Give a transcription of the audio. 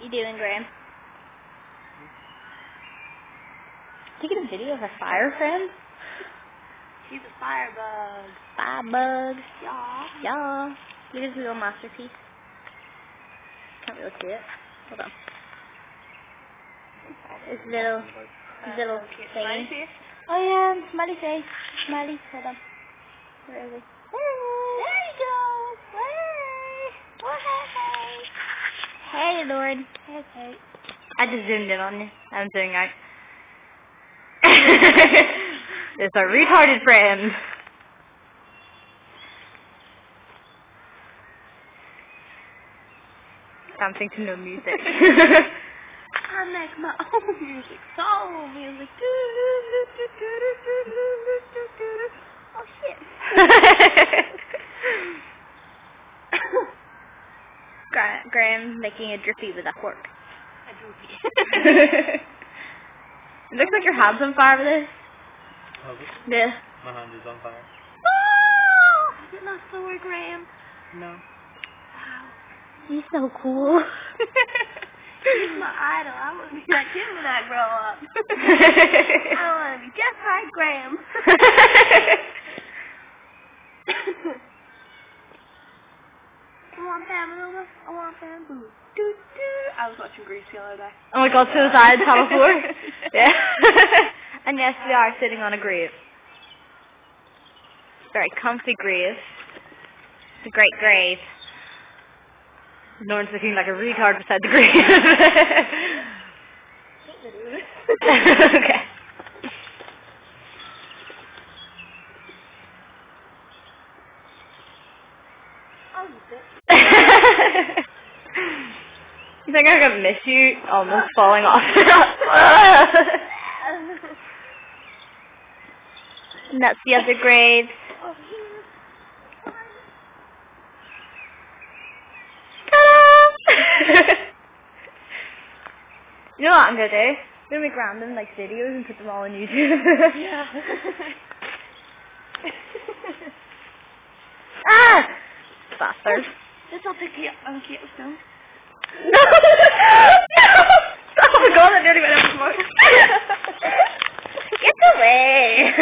You doing, Graham? Taking a video of a fire friend? She's a firebug. Firebug. Yeah. Yeah. Look at this little masterpiece. Can't really see it. Hold on. This little Smiley thingy. face? Oh yeah, smiley face. Smiley. Hold on. Where is it? There you go. Hey, Lord. Hey, hey. I just zoomed in on you. I'm zooming out. It's a retarded friend. Something to no music. I make my own music. Soul music. Oh, shit. Graham making a drippy with a fork. A droopy. It looks like your hand's on fire with this. Oh, this? Yeah. My hand is on fire. Oh! Is it not slower, Graham? No. Wow. He's so cool. He's my idol. I want to be like him when I grow up. I want to be just like Graham. I want bamboo. I want bamboo. I was watching Grease the other day. Oh my god, suicide, Channel 4? Yeah. And yes, we are sitting on a grave. Very comfy grave. It's a great grave. Lauren's looking like a retard beside the grave. Okay. You think I'm gonna miss you almost falling off? And that's the other grave. You know what I'm gonna do? I'm gonna make random like videos and put them all on YouTube. Yeah. Ah! Bastard. This will pick you up on Kate with Stone. No! No! Oh my god, I nearly went out of the smoke. Get away!